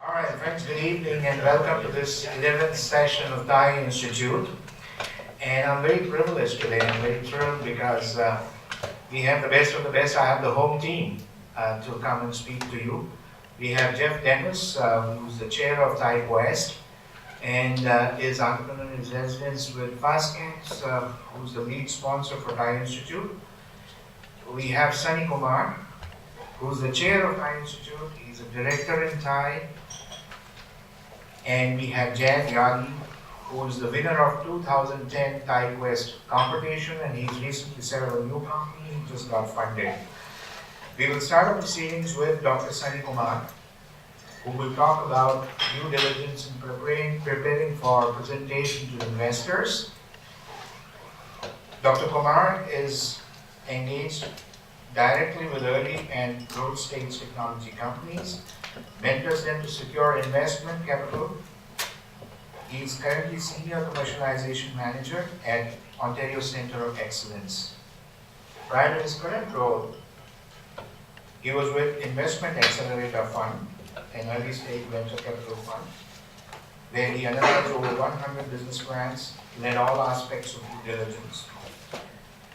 All right, friends, good evening and welcome to this 11th session of TiE Institute. And I'm very privileged today, I'm very thrilled because we have the best of the best. I have the home team to come and speak to you. We have Jeff Dennis, who's the chair of TiE West and is entrepreneur in residence with Fastcams, who's the lead sponsor for TiE Institute. We have Sunny Kumar, who's the chair of TiE Institute. He's a director in TiE. And we have Jan Yagi, who is the winner of 2010 TiE Quest competition, and he's recently set up a new company. He just got funded. We will start our proceedings with Dr. Sunny Kumar, who will talk about due diligence and preparing for presentation to investors. Dr. Kumar is engaged directly with early and growth stage technology companies, mentors them to secure investment capital. He is currently Senior Commercialization Manager at Ontario Centre of Excellence. Prior to his current role, he was with Investment Accelerator Fund, an early stage venture capital fund, where he analyzed over 100 business plans, led all aspects of due diligence.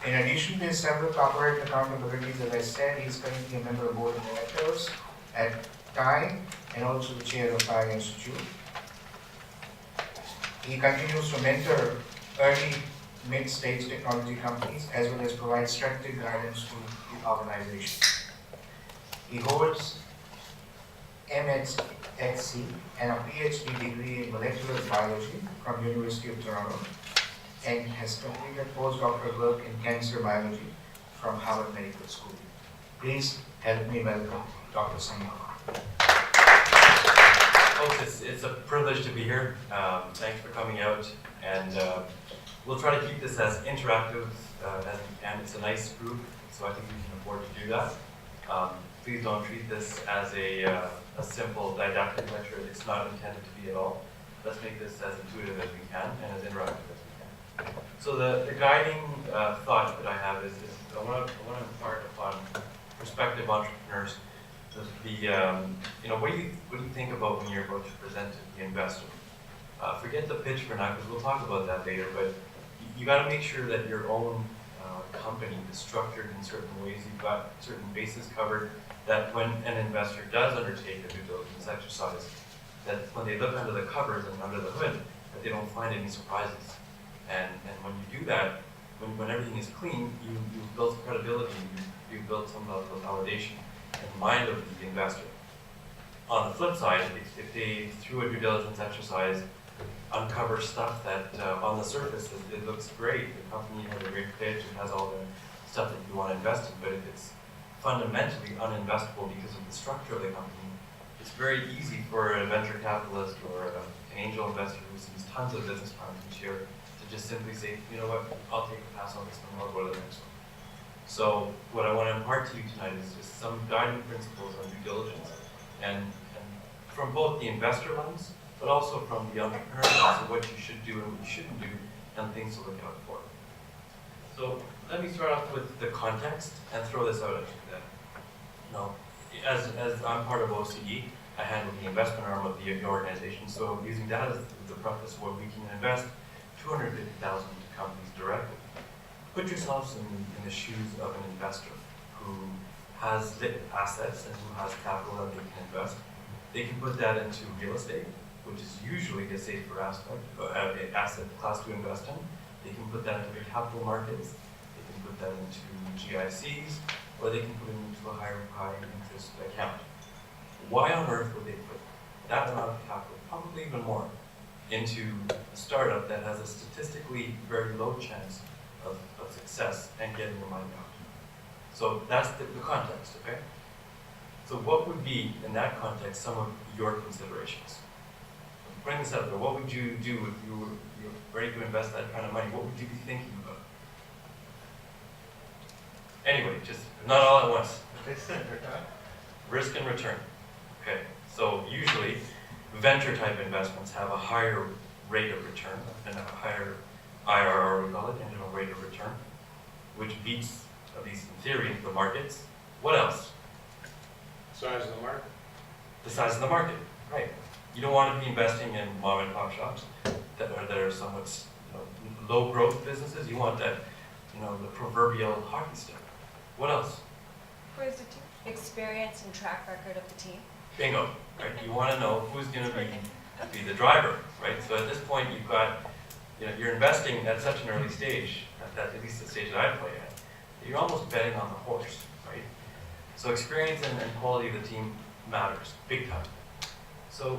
In addition to his several corporate accountabilities, as I said, he is currently a member of board of directors at TiE and also the chair of TiE Institute. He continues to mentor early mid-stage technology companies as well as provide strategic guidance to the organization. He holds MSc and a PhD degree in molecular biology from University of Toronto and has completed postdoctoral work in cancer biology from Harvard Medical School. Please help me welcome Dr. Sunny Kumar. Folks, it's a privilege to be here. Thanks for coming out, and we'll try to keep this as interactive as we can. It's a nice group, so I think we can afford to do that. Please don't treat this as a simple didactic lecture. It's not intended to be at all. Let's make this as intuitive as we can and as interactive as we can. So the guiding thought that I have is I want to impart upon prospective entrepreneurs what do you think about when you're about to present to the investor? Forget the pitch for now because we'll talk about that later. But you got to make sure that your own company is structured in certain ways. You've got certain bases covered. That when an investor does undertake a due diligence exercise, that when they look under the covers and under the hood, that they don't find any surprises. And when you do that, when everything is clean, you've built credibility. You've built some level of validation in the mind of the investor. On the flip side, if they, through a due diligence exercise, uncover stuff that on the surface it looks great, the company has a great pitch, it has all the stuff that you want to invest in, but if it's fundamentally uninvestable because of the structure of the company, it's very easy for a venture capitalist or an angel investor who sees tons of business plans each year to just simply say, you know what, I'll take a pass on this one, I'll go to the next one. So what I want to impart to you tonight is just some guiding principles on due diligence, and from both the investor lens, but also from the entrepreneur lens of what you should do and what you shouldn't do, and things to look out for. So let me start off with the context and throw this out at you. As I'm part of OCE, I handle the investment arm of the organization. So using that as the preface where we can invest $250,000 to companies directly. Put yourselves in the shoes of an investor who has assets and who has capital that they can invest. They can put that into real estate, which is usually a safer aspect, asset class to invest in. They can put that into the capital markets. They can put that into GICs, or they can put it into a high interest account. Why on earth would they put that amount of capital, probably even more, into a startup that has a statistically very low chance of success and getting the money out? So that's the context, okay? So what would be, in that context, some of your considerations? Bring this up there. What would you do if you're ready to invest that kind of money? What would you be thinking about? Anyway, just not all at once. Risk and return. Okay, so usually venture type investments have a higher rate of return and a higher IRR, we call it, internal rate of return, which beats, at least in theory, the markets. What else? Size of the market. The size of the market, Right. You don't want to be investing in mom and pop shops that are somewhat, low growth businesses. You want that, the proverbial hockey stick. What else? Who is the team? Experience and track record of the team. Bingo. Right. You want to know who's going to be the driver. Right. So at this point, you've got, you're investing at such an early stage, at least the stage that I play at, that you're almost betting on the horse. Right. So experience and quality of the team matters big time. So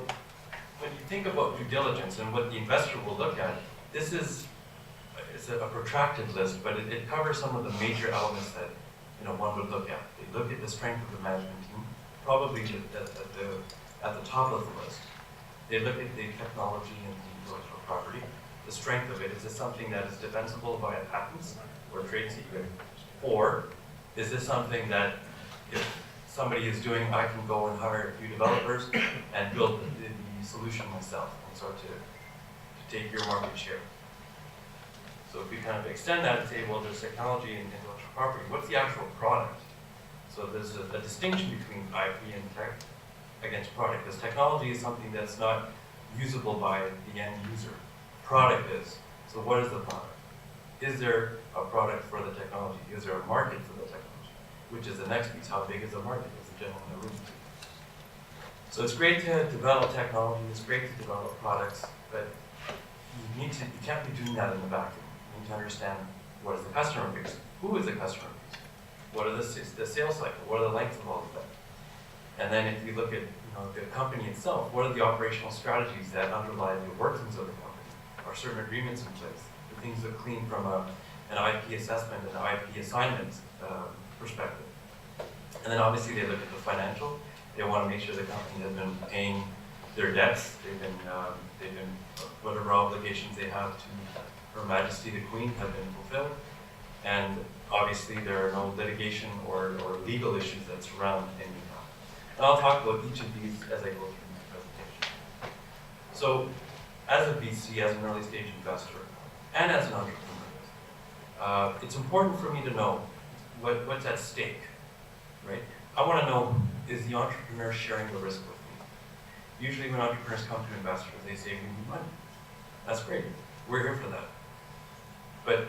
when you think about due diligence and what the investor will look at, it's a protracted list, but it covers some of the major elements that one would look at. They look at the strength of the management team, probably at the top of the list. They look at the technology and the intellectual property, the strength of it. Is this something that is defensible via patents or trade secret? Or is this something that if somebody is doing, I can go and hire a few developers and build the solution myself and start to take your market share? So if we kind of extend that and say, well, there's technology and intellectual property, what's the actual product? So there's a distinction between IP and tech against product, because technology is something that's not usable by the end user. Product is. So what is the product? Is there a product for the technology? Is there a market for the technology? Which is the next piece. How big is the market, as the gentleman alluded to? So it's great to develop technology, it's great to develop products, but you can't be doing that in the vacuum. You need to understand what is the customer base, who is the customer base, what are the sales cycle, what are the lengths of all of that. And then if you look at the company itself, what are the operational strategies that underlie the workings of the company? Are certain agreements in place? The things that clean from an IP assessment and an IP assignment perspective. And then obviously they look at the financial. They want to make sure the company has been paying their debts. They've been whatever obligations they have to Her Majesty the Queen have been fulfilled. And obviously there are no litigation or legal issues that surround any of that. And I'll talk about each of these as I go through my presentation. So as a VC, as an early stage investor, and as an entrepreneur, it's important for me to know what's at stake, right? I want to know, is the entrepreneur sharing the risk with me? Usually when entrepreneurs come to investors, they say, we need money. That's great. We're here for that. But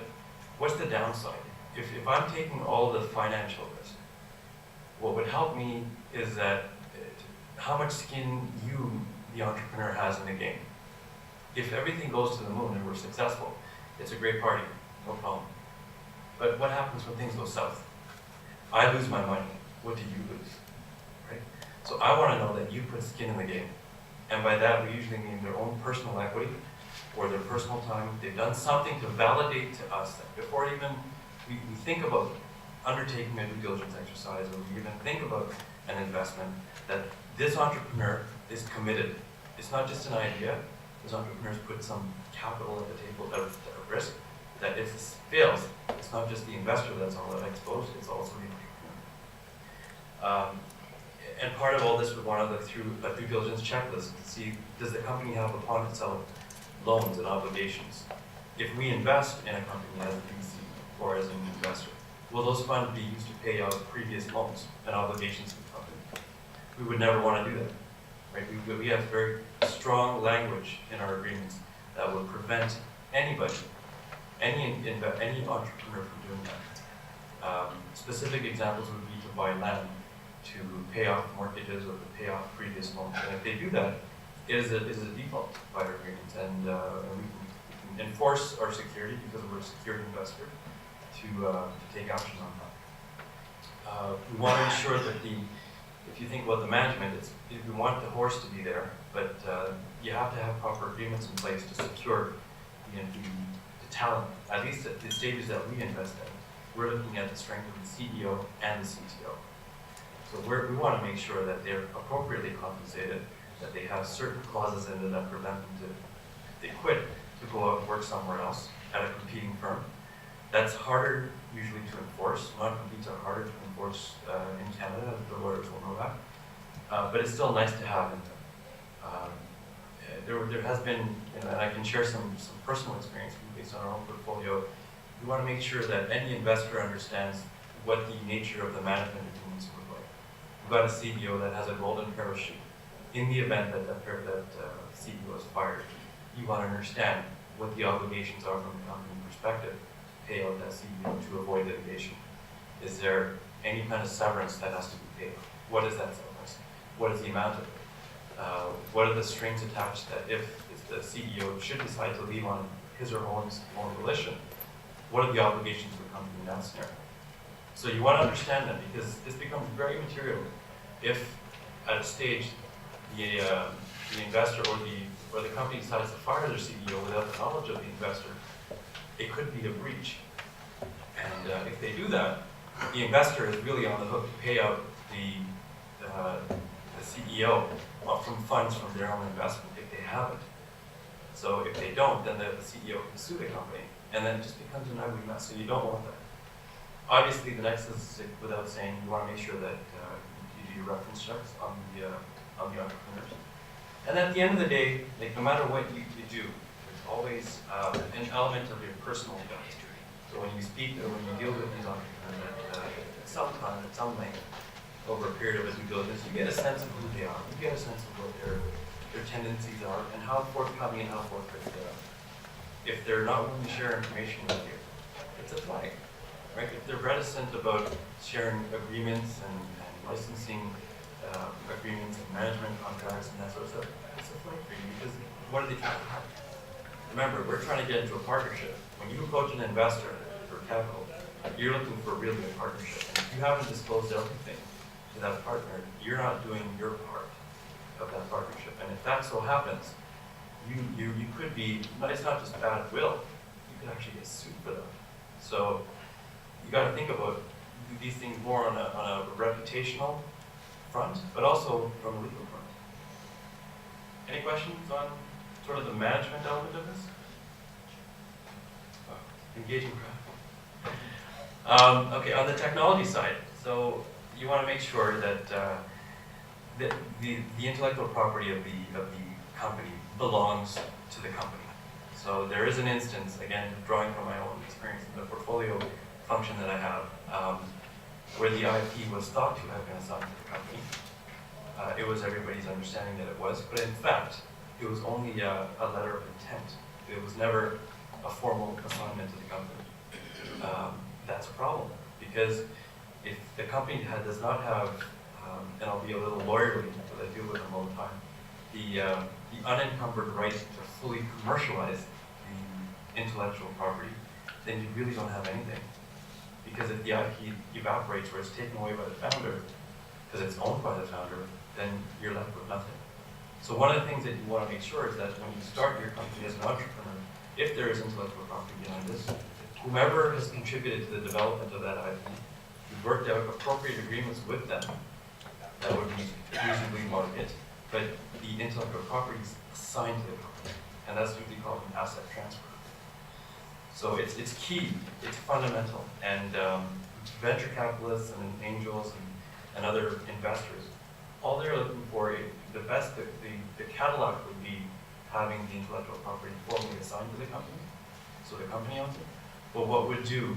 what's the downside? If I'm taking all the financial risk, what would help me is that how much skin you, the entrepreneur, has in the game. If everything goes to the moon and we're successful, it's a great party, no problem. But what happens when things go south? I lose my money. What do you lose? Right? So I want to know that you put skin in the game. And by that, we usually mean their own personal equity or their personal time. They've done something to validate to us that before even we think about undertaking a due diligence exercise or we even think about an investment, that this entrepreneur is committed. It's not just an idea. Those entrepreneurs put some capital at the table at risk, that if this fails, it's not just the investor that's all exposed, it's also the entrepreneur. And part of all this, we want to look through a due diligence checklist to see, does the company have upon itself loans and obligations? If we invest in a company as a VC or as an investor, will those funds be used to pay out previous loans and obligations to the company? We would never want to do that. Right? We have very strong language in our agreements that would prevent anybody, any entrepreneur from doing that. Specific examples would be to buy land, to pay off mortgages or to pay off previous loans. And if they do that, it is a default by our agreements. And we can enforce our security because we're a secured investor to take action on that. We want to ensure that if you think about the management, we want the horse to be there, but you have to have proper agreements in place to secure the talent, at least at the stages that we invest in. We're looking at the strength of the CEO and the CTO. So we want to make sure that they're appropriately compensated, that they have certain clauses in it that prevent them to, if they quit, to go out and work somewhere else at a competing firm. That's harder usually to enforce. Non-competes are harder to enforce in Canada, the lawyers will know that. But it's still nice to have in there. There has been, and I can share some personal experience based on our own portfolio. We want to make sure that any investor understands what the nature of the management agreements look like. We've got a CEO that has a golden parachute in the event that that CEO is fired, you want to understand what the obligations are from the company perspective to pay out that CEO to avoid litigation. Is there any kind of severance that has to be paid? What is that severance? What is the amount of it? What are the strings attached that if the CEO should decide to leave on his or her own volition, what are the obligations of the company in that scenario? So you want to understand that, because this becomes very material if at a stage the investor or the company decides to fire their CEO without the knowledge of the investor. It could be a breach. And if they do that, the investor is really on the hook to pay out the CEO from funds from their own investment if they have it. So if they don't, then the CEO can sue the company, and then it just becomes an ugly mess. So you don't want that. Obviously, the next is, without saying, you want to make sure that you do your reference checks on the entrepreneurs. And at the end of the day, like no matter what you do, there's always an element of your personal depth. So when you speak or when you deal with these entrepreneurs at some time, at some length, over a period of due diligence, you get a sense of who they are. You get a sense of what their tendencies are and how forthcoming and how forthright they are. If they're not willing to share information with you, it's a flag, right? If they're reticent about sharing agreements and licensing agreements and management contracts and that sort of stuff, it's a flag for you, because what are they trying to hide? Remember, we're trying to get into a partnership. When you approach an investor for capital, you're looking for really a partnership. And if you haven't disclosed everything to that partner, you're not doing your part of that partnership. And if that so happens, you could be, it's not just bad will, you could actually get sued for that. So you got to think about these things more on a reputational front, but also from a legal front. Any questions on sort of the management element of this? Engaging crowd. Okay, on the technology side, so you want to make sure that the intellectual property of the company belongs to the company. So there is an instance, again, drawing from my own experience in the portfolio function that I have, where the IP was thought to have been assigned to the company. It was everybody's understanding that it was, but in fact, it was only a letter of intent. It was never a formal assignment to the company. That's a problem, because if the company does not have, and I'll be a little lawyerly because I deal with them all the time, the unencumbered right to fully commercialize the intellectual property, then you really don't have anything. Because if the IP evaporates or it's taken away by the founder, because it's owned by the founder, then you're left with nothing. So one of the things that you want to make sure is that when you start your company as an entrepreneur, if there is intellectual property behind this, whomever has contributed to the development of that IP, you've worked out appropriate agreements with them that would be reasonably market, but the intellectual property is assigned to the company, and that's usually called an asset transfer. So it's key, it's fundamental, and venture capitalists and angels and other investors, all they're looking for, the Cadillac would be having the intellectual property formally assigned to the company, so the company owns it. But what we'd do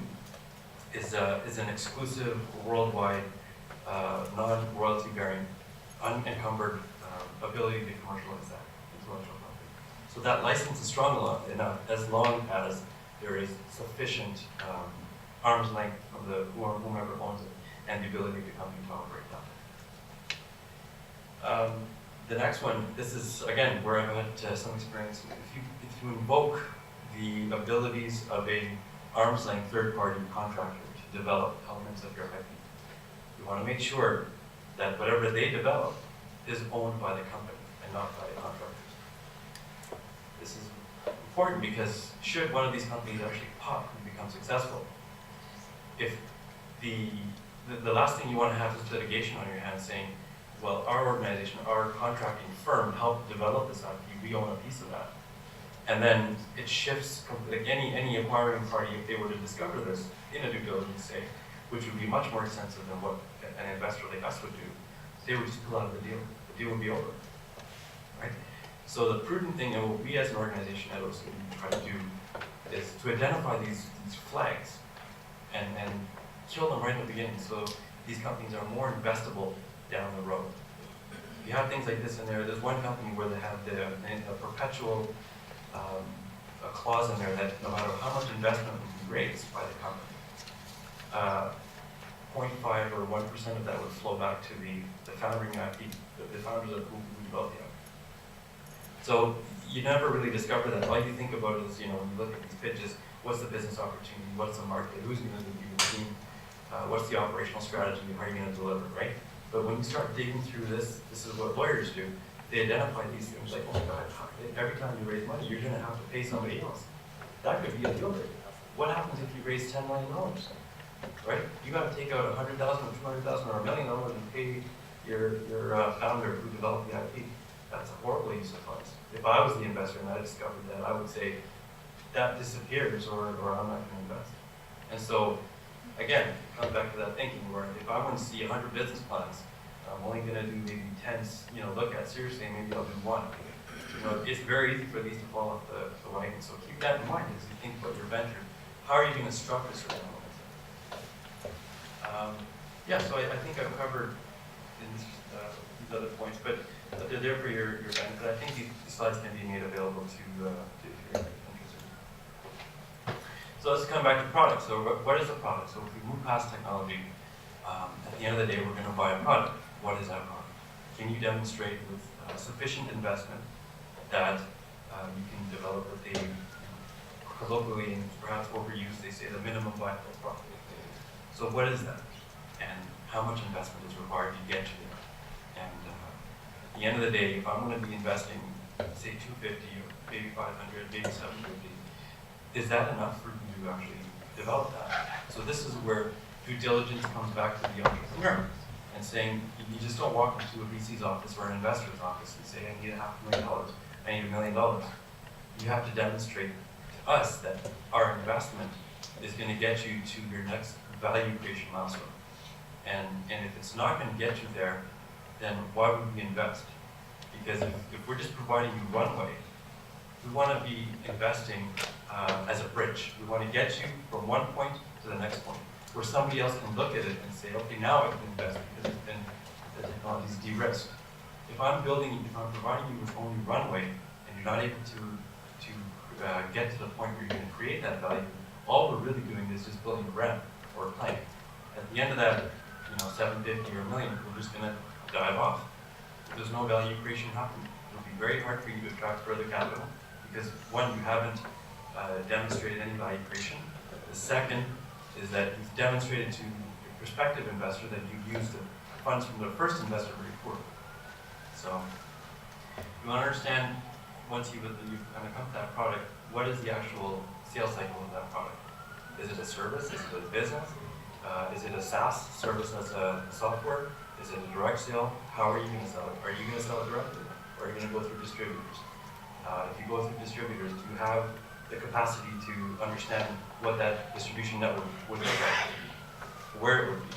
is an exclusive, worldwide, non-royalty bearing, unencumbered ability to commercialize that intellectual property. So that license is strong enough as long as there is sufficient arm's length from whomever owns it and the ability of the company to operate that. The next one, this is, again, where I've had some experience. If you invoke the abilities of a arm's length third-party contractor to develop elements of your IP, you want to make sure that whatever they develop is owned by the company and not by the contractors. This is important because should one of these companies actually pop and become successful, if the last thing you want to have is litigation on your hands saying, well, our organization, our contracting firm helped develop this IP, we own a piece of that. And then it shifts, like any acquiring party, if they were to discover this in a due diligence, say, which would be much more extensive than what an investor like us would do, they would just pull out of the deal. The deal would be over, right? So the prudent thing, and what we as an organization at OCE try to do, is to identify these flags and kill them right in the beginning, so these companies are more investable down the road. you have things like this in there, there's one company where they have a perpetual a clause in there that no matter how much investment would be raised by the company, 0.5 or 1% of that would flow back to the founding IP, the founders of who developed the IP. So you never really discover that. All you think about is, when you look at these pitches, what's the business opportunity, what's the market, who's going to be the team, what's the operational strategy, how are you going to deliver, right? But when you start digging through this is what lawyers do. They identify these things like, oh my God, every time you raise money, you're going to have to pay somebody else. That could be a deal breaker. What happens if you raise $10 million, right? You got to take out $100,000 or $200,000 or $1 million and pay your founder who developed the IP. That's a horrible use of funds. If I was the investor and I discovered that, I would say that disappears or I'm not going to invest. And so, again, it comes back to that thinking where if I want to see 100 business plans, I'm only going to do maybe 10, look at seriously, and maybe I'll do one. It's very easy for these to fall off the wagon. So keep that in mind as you think about your venture. How are you going to structure certain elements? So I think I've covered these other points, but they're there for your benefit. I think these slides can be made available to if you're interested. So let's come back to product. So what is a product? So if we move past technology, at the end of the day, we're going to buy a product. What is that product? Can you demonstrate with sufficient investment that you can develop what they colloquially and perhaps overused, they say the minimum viable product. So what is that? And how much investment is required to get to there? And at the end of the day, if I'm going to be investing, say 250 or maybe 500, maybe 750, is that enough for you to actually develop that? So this is where due diligence comes back to the entrepreneur and saying, you just don't walk into a VC's office or an investor's office and say, I need $500,000, I need $1 million. You have to demonstrate to us that our investment is going to get you to your next value creation milestone. And if it's not going to get you there, then why would we invest? Because if we're just providing you runway, we want to be investing as a bridge. We want to get you from one point to the next point, where somebody else can look at it and say, okay, now I can invest because the technology is de-risked. If I'm providing you with only runway and you're not able to get to the point where you're going to create that value, all we're really doing is just building a ramp or a plank. At the end of that, 750 or $1 million, we're just going to dive off. If there's no value creation happening, it'll be very hard for you to attract further capital because one, you haven't demonstrated any value creation. The second is that you've demonstrated to your prospective investor that you've used the funds from the first investor very poorly. So you want to understand, once you've kind of come to that product, what is the actual sales cycle of that product? Is it a service? Is it a business? Is it a SaaS service as a software? Is it a direct sale? How are you going to sell it? Are you going to sell it directly? Or are you going to go through distributors? If you go through distributors, do you have the capacity to understand what that distribution network would look like, where it would be?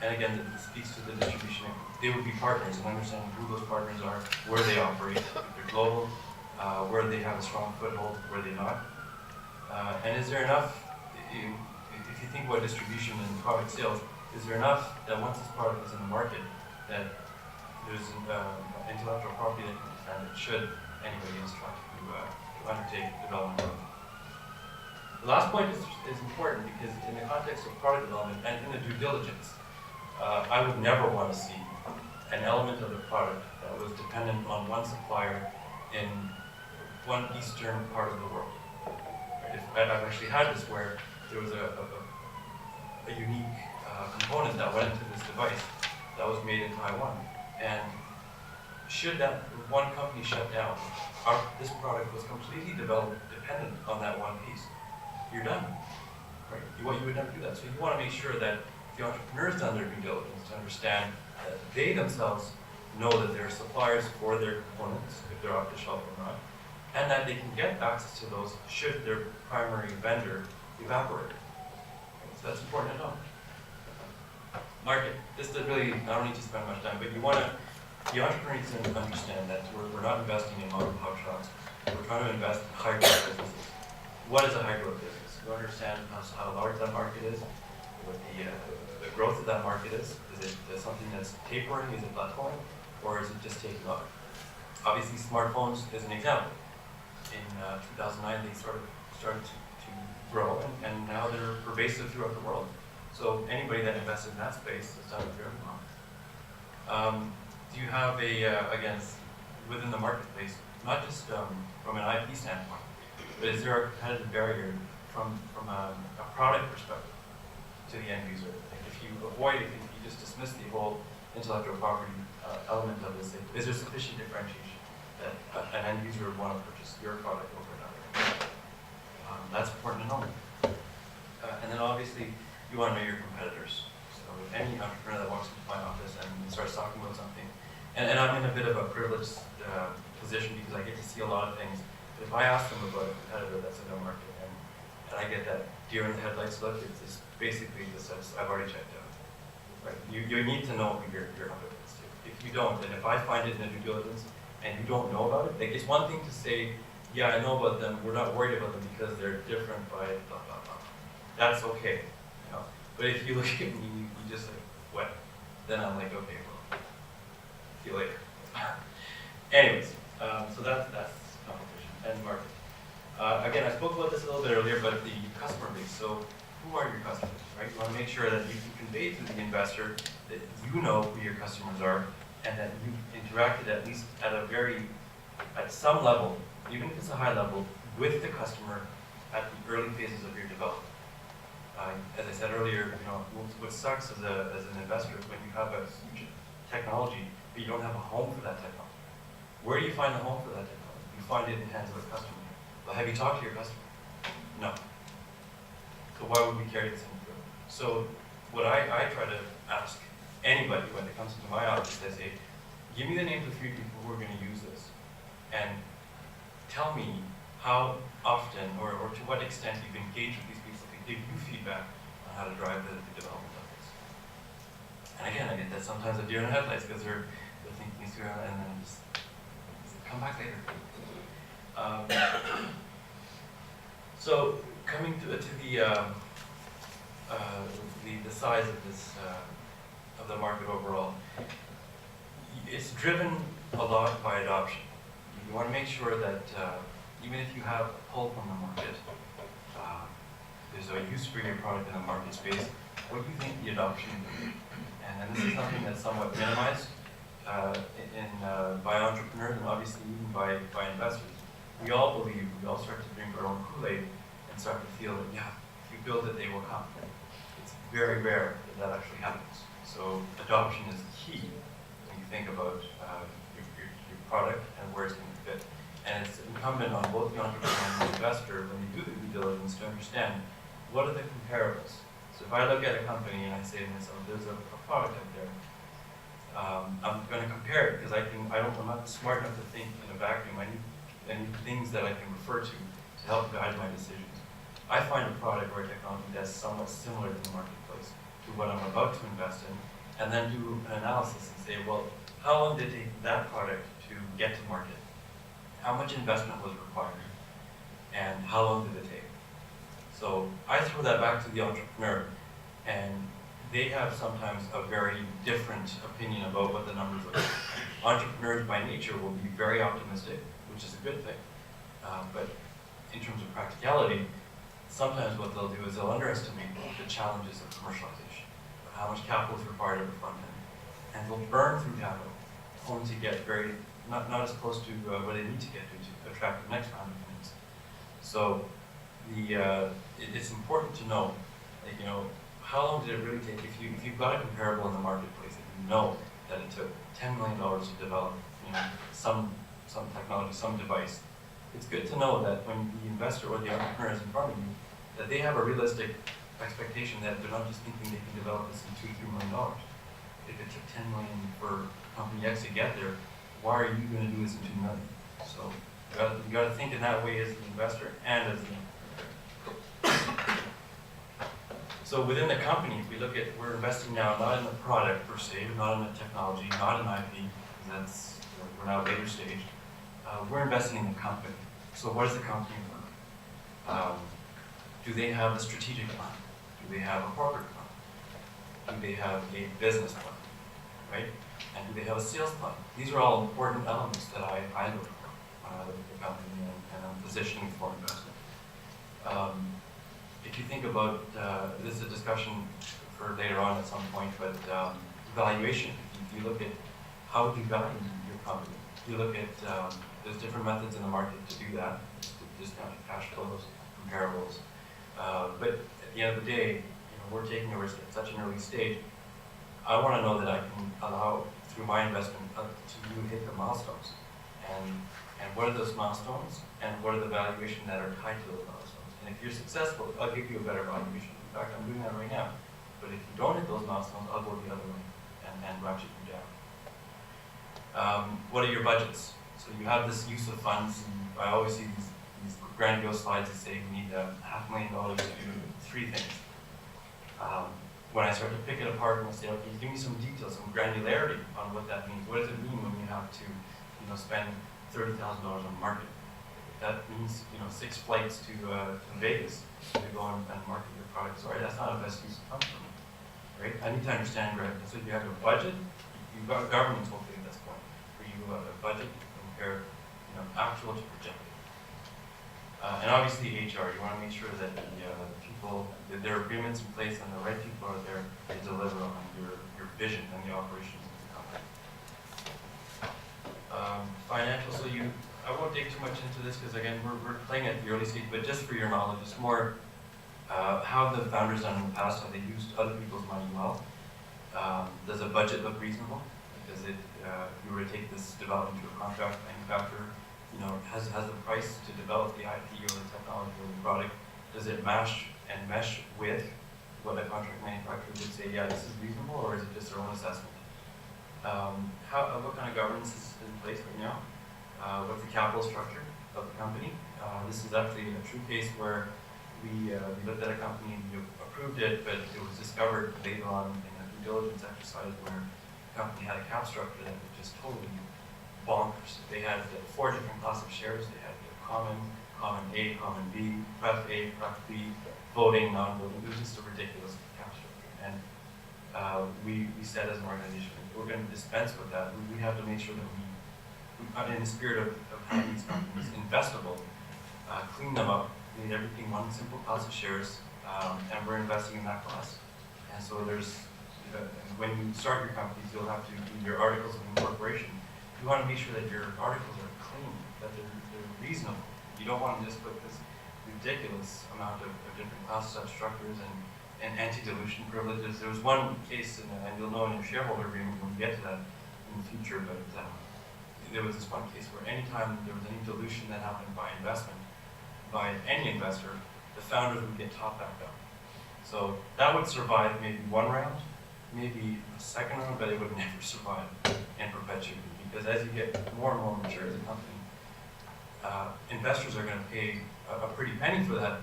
And again, it speaks to the distribution. They would be partners and understanding who those partners are, where they operate, if they're global, where they have a strong foothold, where they're not. And is there enough, if you think about distribution and product sales, is there enough that once this product is in the market, that there's intellectual property that can defend it should anybody else try to undertake development of it? The last point is important because in the context of product development and in the due diligence, I would never want to see an element of the product that was dependent on one supplier in one eastern part of the world. Right? I've actually had this where there was a unique component that went into this device that was made in Taiwan. And should that one company shut down, this product was completely developed dependent on that one piece, you're done. Right? You would never do that. So you want to make sure that the entrepreneur's done their due diligence to understand that they themselves know that they're suppliers for their components, if they're off the shelf or not, and that they can get access to those should their primary vendor evaporate. So that's important to know. Market. This is really, I don't need to spend much time, but the entrepreneur needs to understand that we're not investing in mom and pop shops. We're trying to invest in high growth businesses. What is a high growth business? You understand how large that market is, what the growth of that market is. Is it something that's tapering? Is it plateauing? Or is it just taking off? Obviously, smartphones is an example. In 2009, they sort of started to grow, and now they're pervasive throughout the world. So anybody that invests in that space has done a very well. Do you have again, within the marketplace, not just from an IP standpoint, but is there a competitive barrier from a product perspective to the end user? Like if you just dismiss the whole intellectual property element of this, is there sufficient differentiation that an end user would want to purchase your product over another? That's important to know. And then obviously, you want to know your competitors. So any entrepreneur that walks into my office and starts talking about something, and I'm in a bit of a privileged position because I get to see a lot of things. But if I ask them about a competitor that's in their market and I get that deer in the headlights look, it's basically the sense I've already checked out. Right? You need to know who you're up against. If you don't, and if I find it in a due diligence and you don't know about it, like it's one thing to say, yeah, I know about them, we're not worried about them because they're different by blah, blah, blah. That's okay. You know? But if you look at me, you just like, what? Then I'm like, okay, well, see you later. Anyways, so that's competition and market. Again, I spoke about this a little bit earlier, but the customer base. So who are your customers, right? You want to make sure that you can convey to the investor that you know who your customers are and that you've interacted at least at some level, even if it's a high level, with the customer at the early phases of your development. As I said earlier, you know, what sucks as an investor is when you have a huge technology, but you don't have a home for that technology. Where do you find the home for that technology? You find it in the hands of a customer. Well, have you talked to your customer? No. So why would we carry this any further? So what I try to ask anybody when it comes into my office is, hey, give me the names of 3 people who are going to use this, and tell me how often or to what extent you've engaged with these people to give you feedback on how to drive the development of this. And again, I get that sometimes a deer in the headlights because they're thinking through and then just come back later. So coming to the size of this of the market overall, it's driven a lot by adoption. You want to make sure that even if you have a pull from the market, there's a use for your product in the market space. What do you think the adoption will be? And this is something that's somewhat minimized by entrepreneurs and obviously even by investors. We all believe, we all start to drink our own Kool-Aid and start to feel that, yeah, if you build it, they will come. It's very rare that actually happens. So adoption is key when you think about your product and where it's going to fit. And it's incumbent on both the entrepreneur and the investor when you do the due diligence to understand what are the comparables. So if I look at a company and I say to myself, there's a product out there, I'm going to compare it because I'm not smart enough to think in a vacuum. I need things that I can refer to help guide my decisions. I find a product or a technology that's somewhat similar to the marketplace, to what I'm about to invest in, and then do an analysis and say, well, how long did it take that product to get to market? How much investment was required? And how long did it take? So I throw that back to the entrepreneur, and they have sometimes a very different opinion about what the numbers look like. Entrepreneurs by nature will be very optimistic, which is a good thing. But in terms of practicality, sometimes what they'll do is they'll underestimate the challenges of commercialization, how much capital is required at the front end. And they'll burn through capital only to get not as close to where they need to get to attract the next round of financing. So it's important to know, like, you know, how long did it really take? If you've got a comparable in the marketplace, and you know that it took $10 million to develop, you know, some technology, some device, it's good to know that when the investor or the entrepreneur is in front of you, that they have a realistic expectation that they're not just thinking they can develop this in $2 or $3 million. If it took $10 million for company X to get there, why are you going to do this in $2 million? So you got to think in that way as an investor and as an entrepreneur. So within the company, if we look at, we're investing now not in the product per se, not in the technology, not in IP, because we're now later stage. We're investing in the company. So what does the company want? Do they have a strategic plan? Do they have a corporate plan? Do they have a business plan, right? And do they have a sales plan? These are all important elements that I look for when I look at the company and I'm positioning for investment. If you think about, this is a discussion for later on at some point, but valuation, if you look at how do you value your company, you look at, there's different methods in the market to do that, discounted cash flows, comparables, but at the end of the day, we're taking a risk at such an early stage. I want to know that I can allow, through my investment, to hit the milestones. And what are those milestones? And what are the valuation that are tied to those milestones? And if you're successful, I'll give you a better valuation. In fact, I'm doing that right now. But if you don't hit those milestones, I'll go the other way and ratchet you down. What are your budgets? So you have this use of funds. And I always see these grandiose slides that say we need $500,000 to do 3 things. When I start to pick it apart and I say, okay, give me some details, some granularity on what that means. What does it mean when you have to, spend $30,000 on marketing? That means, 6 flights to Vegas to go and market your product. Sorry, that's not a best use of funds for me, right? I need to understand, right? So you have a budget. You've got governments hopefully at this point, where you have a budget compare, actual to projected. And obviously HR, you want to make sure that the people, that there are agreements in place and the right people are there to deliver on your vision and the operations of the company. Financial, so I won't dig too much into this because again, we're playing at the early stage, but just for your knowledge, it's more how have the founders done in the past, have they used other people's money well? Does a budget look reasonable? Does it, if you were to take this development to a contract manufacturer, has the price to develop the IP or the technology or the product, does it mesh with what a contract manufacturer would say, yeah, this is reasonable, or is it just their own assessment? What kind of governance is in place right now? What's the capital structure of the company? This is actually a true case where we looked at a company and we approved it, but it was discovered later on in a due diligence exercise where the company had a cap structure that was just totally bonkers. They had 4 different classes of shares. They had common A, common B, pref A, pref B, voting, non-voting. It was just a ridiculous cap structure. And we said as an organization, we're going to dispense with that. We have to make sure that we in the spirit of having these companies investable, clean them up, made everything one simple class of shares, and we're investing in that class. And so there's, when you start your companies, you'll have to do your articles of incorporation. You want to make sure that your articles are clean, that they're reasonable. You don't want to just put this ridiculous amount of different class structures and anti-dilution privileges. There was one case, and you'll know in your shareholder agreement when we get to that in the future, but there was this one case where anytime there was any dilution that happened by investment, by any investor, the founders would get top back up. So that would survive maybe 1 round, maybe a 2nd round, but it would never survive in perpetuity. Because as you get more and more mature as a company, investors are going to pay a pretty penny for that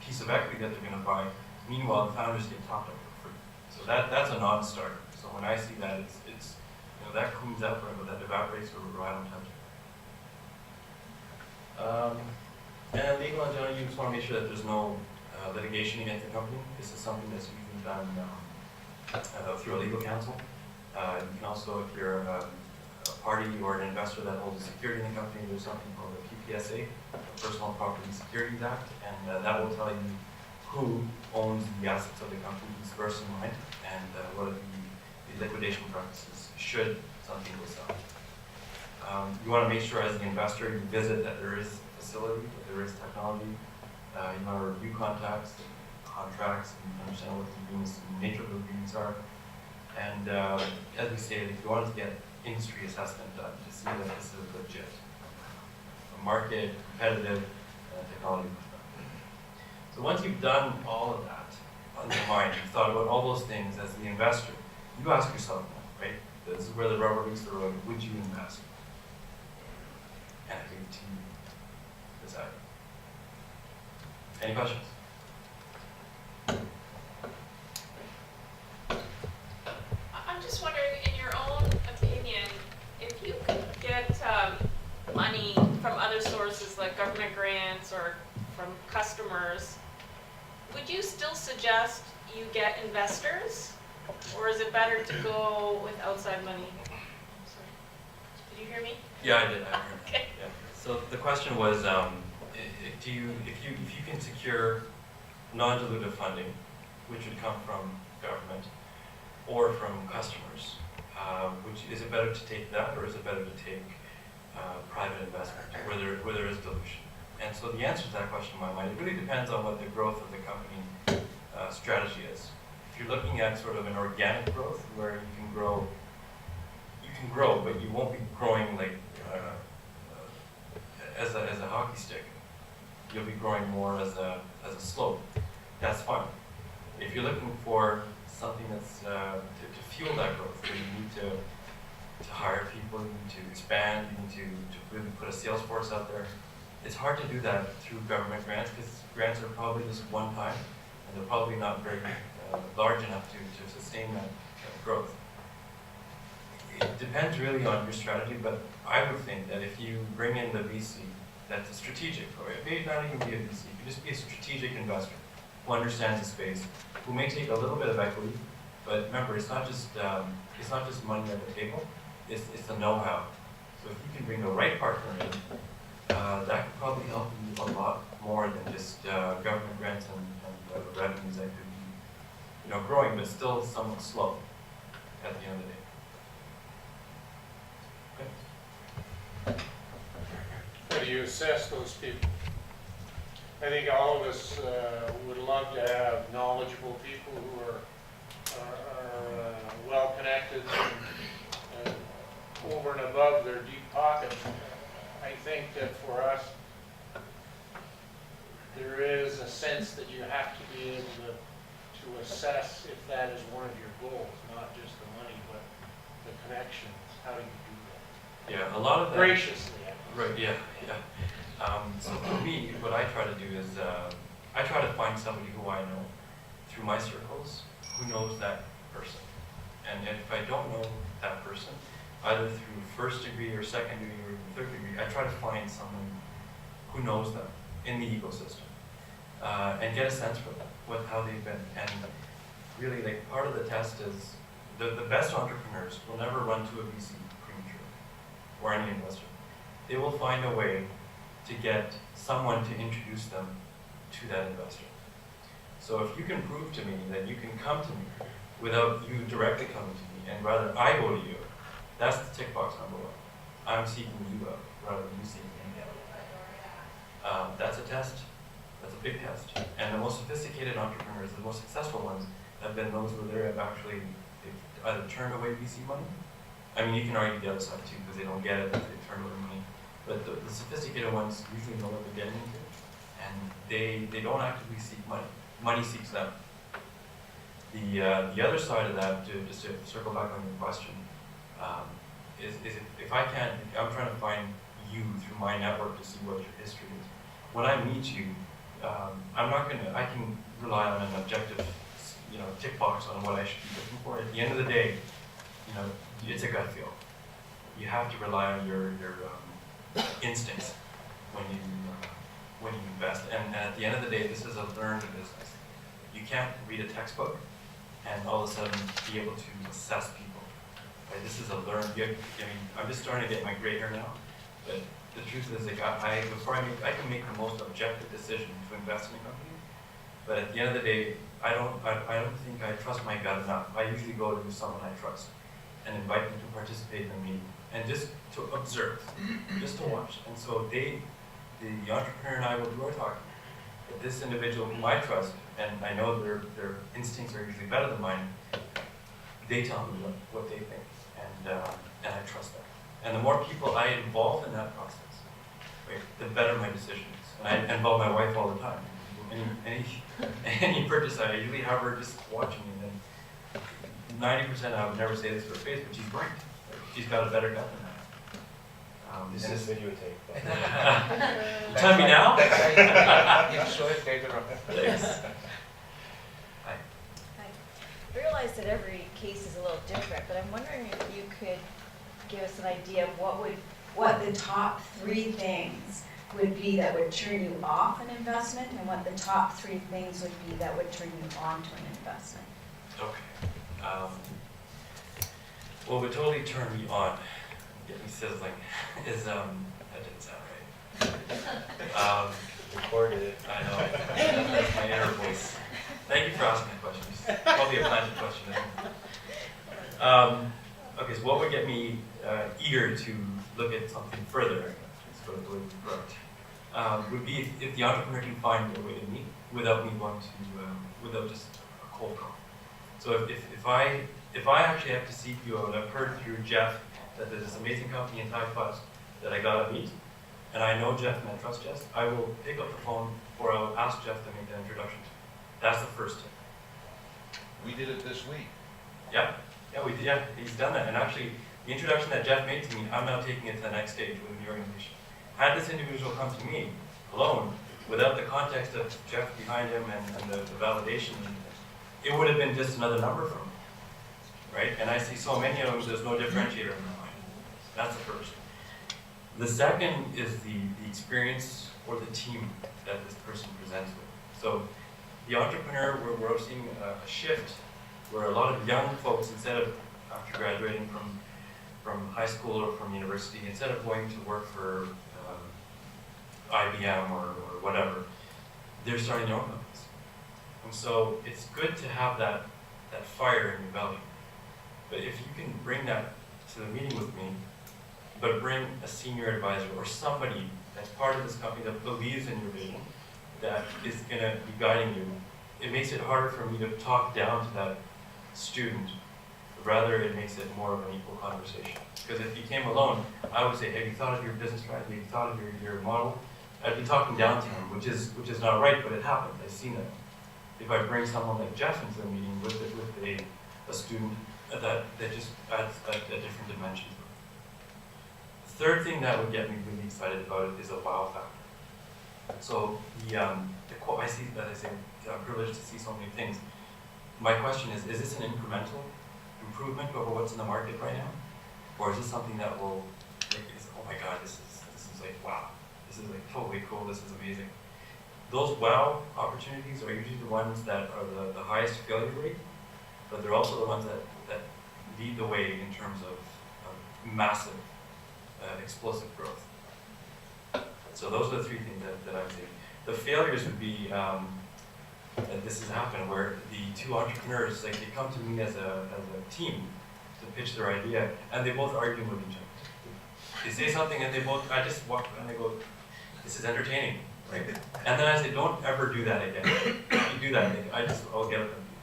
piece of equity that they're going to buy. Meanwhile, the founders get topped up for free. So that's a non-starter. So when I see that, it's that cleans out forever, that evaporates or I don't touch it. And legal and general, you just want to make sure that there's no litigation against the company. This is something that's usually done through a legal counsel. You can also, if you're a party or an investor that holds a security in the company, there's something called the PPSA, the Personal Property Securities Act, and that will tell you who owns the assets of the company, who's first in line, and what are the liquidation practices should something go south. You want to make sure as the investor you visit that there is a facility, that there is technology. You want to review contracts and understand what the agreements and the nature of the agreements are. And as we stated, if you wanted to get industry assessment done to see that this is legit, a market, competitive, technology perspective. So once you've done all of that on your mind, you've thought about all those things as the investor, you ask yourself now, right? This is where the rubber meets the road. Would you invest? And I leave it to you to decide. Any questions? I'm just wondering, in your own opinion, if you could get money from other sources like government grants or from customers, would you still suggest you get investors? Or is it better to go with outside money? Sorry. Did you hear me? Yeah, I did. I heard. Okay. Yeah. So the question was, if you can secure non-dilutive funding, which would come from government or from customers, which is it better to take that, or is it better to take private investment where there is dilution? And so the answer to that question in my mind, it really depends on what the growth of the company strategy is. If you're looking at sort of an organic growth where you can grow, but you won't be growing like as a hockey stick. You'll be growing more as a slope. That's fine. If you're looking for something that's to fuel that growth, where you need to hire people, you need to expand, you need to really put a sales force out there. It's hard to do that through government grants, because grants are probably just one time, and they're probably not very large enough to sustain that growth. It depends really on your strategy, but I would think that if you bring in the VC, that's a strategic, or it may not even be a VC, you just be a strategic investor who understands the space, who may take a little bit of equity, but remember, it's not just money at the table, it's the know-how. So if you can bring the right partner in, that could probably help you a lot more than just government grants and revenues that could be, growing, but still somewhat slow at the end of the day. How do you assess those people? I think all of us would love to have knowledgeable people who are well connected and over and above their deep pockets. I think that for us, there is a sense that you have to be able to assess if that is one of your goals, not just the money, but the connections. How do you do that? Yeah, a lot of that. Graciously. Right, yeah. So for me, what I try to do is, I try to find somebody who I know through my circles who knows that person. And if I don't know that person, either through first degree or second degree or even third degree, I try to find someone who knows them in the ecosystem and get a sense for them, how they've been. And really, like, part of the test is the best entrepreneurs will never run to a VC prematurely or any investor. They will find a way to get someone to introduce them to that investor. So if you can prove to me that you can come to me without you directly coming to me, and rather I go to you, that's the tick box number one. I'm seeking you out rather than you seeking me out. That's a test. That's a big test. And the most sophisticated entrepreneurs, the most successful ones, have been those where they've either turned away VC money. I mean, you can argue the other side too, because they don't get it, they turn away money. But the sophisticated ones usually know what they're getting into, and they don't actively seek money. Money seeks them. The other side of that, just to circle back on your question, is if I'm trying to find you through my network to see what your history is. When I meet you, I can rely on an objective, tick box on what I should be looking for. At the end of the day, it's a gut feel. You have to rely on your instincts when you invest. And at the end of the day, this is a learned business. You can't read a textbook and all of a sudden be able to assess people. Right? This is a learned. I'm just starting to get my gray hair now, but the truth is, like, I can make the most objective decision to invest in a company. But at the end of the day, I don't think I trust my gut enough. I usually go to someone I trust and invite them to participate in the meeting and just to observe, just to watch. And so the entrepreneur and I will do our talking. But this individual whom I trust, and I know their instincts are usually better than mine, they tell me what they think, and I trust that. And the more people I involve in that process, right, the better my decision is. And I involve my wife all the time. Any purchase, I usually have her just watching me, and 90% I would never say this to her face, but she's right. She's got a better gut than that. This is videotape. You tell me now? You show it later on. Thanks. I realize that every case is a little different, but I'm wondering if you could give us an idea of what the top 3 things would be that would turn you off an investment, and what the top 3 things would be that would turn you on to an investment. Okay. What would totally turn me on, get me sizzling, is, that didn't sound right. Recorded it. I know, that's my inner voice. Thank you for asking the question. It's probably a planted question. Okay, so what would get me eager to look at something further, let's go to the way we correct, would be if the entrepreneur can find a way to meet without me wanting to, without just a cold call. So if I actually have to seek you out, I've heard through Jeff that there's this amazing company in TiESep that I gotta meet, and I know Jeff and I trust Jeff, I will pick up the phone or I will ask Jeff to make that introduction to me. That's the first tip. We did it this week. Yeah, he's done that. And actually, the introduction that Jeff made to me, I'm now taking it to the next stage within the organization. Had this individual come to me alone, without the context of Jeff behind him and the validation, it would have been just another number from him, right? And I see so many of them, there's no differentiator in my mind. That's the first. The second is the experience or the team that this person presents with. So the entrepreneur, we're seeing a shift where a lot of young folks, instead of after graduating from high school or from university, instead of going to work for IBM or whatever, they're starting their own companies. And so it's good to have that fire in your belly. But if you can bring that to the meeting with me, but bring a senior advisor or somebody that's part of this company that believes in your vision, that is going to be guiding you, it makes it harder for me to talk down to that student. Rather, it makes it more of an equal conversation. Because if you came alone, I would say, have you thought of your business strategy? Have you thought of your model? I'd be talking down to him, which is not right, but it happens. I've seen it. If I bring someone like Jeff into the meeting with a student, that just adds a different dimension. The third thing that would get me really excited about it is a wow factor. So I see, as I say, I'm privileged to see so many things. My question is this an incremental improvement over what's in the market right now? Or is this something that will, oh my God, this is like, wow. This is like totally cool, this is amazing. Those wow opportunities are usually the ones that are the highest failure rate, but they're also the ones that lead the way in terms of massive, explosive growth. So those are the three things that I would say. The failures would be, that this has happened, where the two entrepreneurs, like they come to me as a team to pitch their idea, and they both argue with each other. They say something and they both, I just walk and they go, this is entertaining, right? And then I say, don't ever do that again. If you do that, I'll get it from you.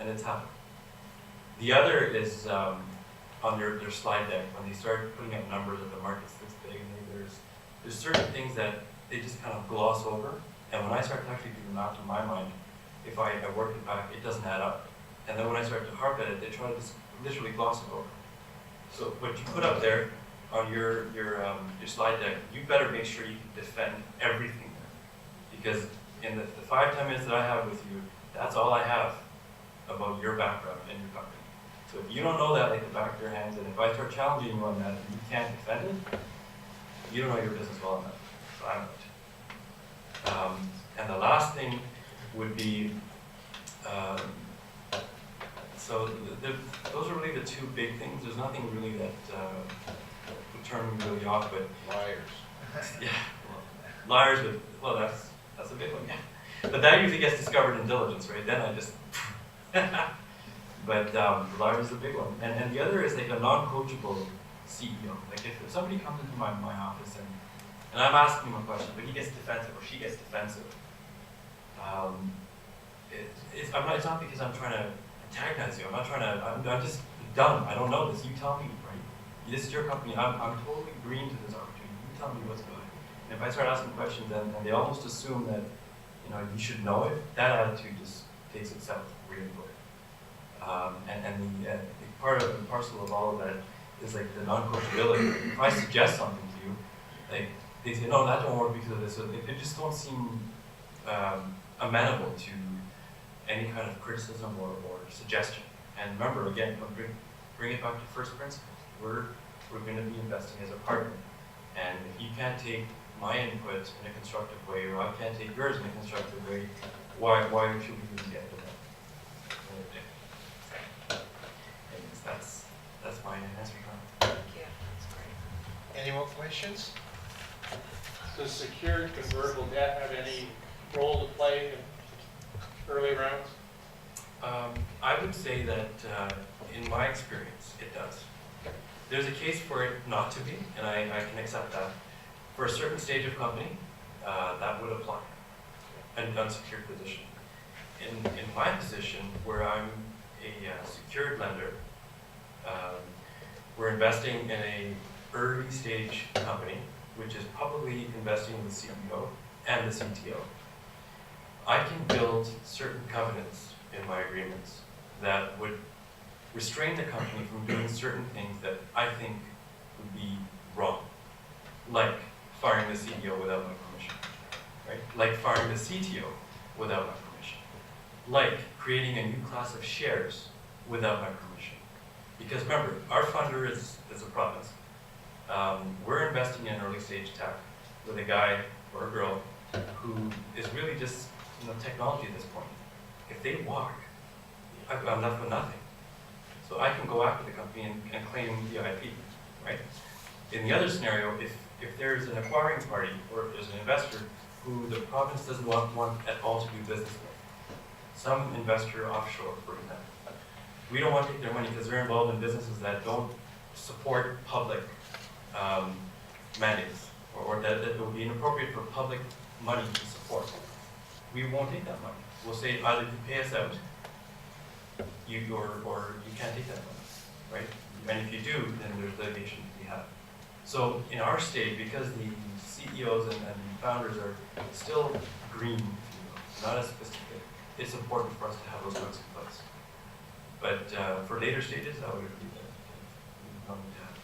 And it's happened. The other is on their slide deck, when they start putting up numbers that the market's this big, and there's certain things that they just kind of gloss over. And when I start to actually do the math in my mind, if I work it back, it doesn't add up. And then when I start to harp at it, they try to just literally gloss it over. So what you put up there on your slide deck, you better make sure you can defend everything there. Because in the 5-10 minutes that I have with you, that's all I have about your background and your company. So if you don't know that like the back of your hands, and if I start challenging you on that and you can't defend it, you don't know your business well enough. So I don't. And the last thing would be, those are really the two big things. There's nothing really that would turn me really off, but Liars. yeah, liars. But that's a big one. Yeah, but that usually gets discovered in diligence, right? Then I just. But liars is a big one, and the other is like a non-coachable CEO. Like if somebody comes into my office and I'm asking him a question, but he gets defensive or she gets defensive. It's not because I'm trying to antagonize you. I'm just dumb. I don't know this. You tell me, right? This is your company. I'm totally green to this opportunity. You tell me what's good. And if I start asking questions and they almost assume that you should know it, that attitude just takes itself really quick. And the part of and parcel of all of that is like the non-coachability. If I suggest something to you, like they say, no, that don't work because of this. So they just don't seem amenable to any kind of criticism or suggestion. And remember, again, bring it back to first principles. We're going to be investing as a partner. And if you can't take my input in a constructive way, or I can't take yours in a constructive way, why should we even get to that? Any more questions? Does secured convertible debt have any role to play in early rounds? I would say that in my experience, it does. There's a case for it not to be, and I can accept that. For a certain stage of company, that would apply, an unsecured position. In my position, where I'm a secured lender, we're investing in a early stage company, which is publicly investing in the CEO and the CTO. I can build certain covenants in my agreements that would restrain the company from doing certain things that I think would be wrong, like firing the CEO without my permission, right? Like firing the CTO without my permission, like creating a new class of shares without my permission. Because remember, our funder is a province. We're investing in early stage tech with a guy or a girl who is really just technology at this point. If they walk, I'm left with nothing. So I can go after the company and claim the IP, right? In the other scenario, if there's an acquiring party or if there's an investor who the province doesn't want at all to do business with, some investor offshore, for example, we don't want to take their money because they're involved in businesses that don't support public mandates or that would be inappropriate for public money to support. We won't take that money. We'll say either you pay us out, or you can't take that money, right? And if you do, then there's litigation to be had. So in our state, because the CEOs and founders are still green, if you will, not as sophisticated, it's important for us to have those hooks in place. But for later stages, I would agree that we don't need to have.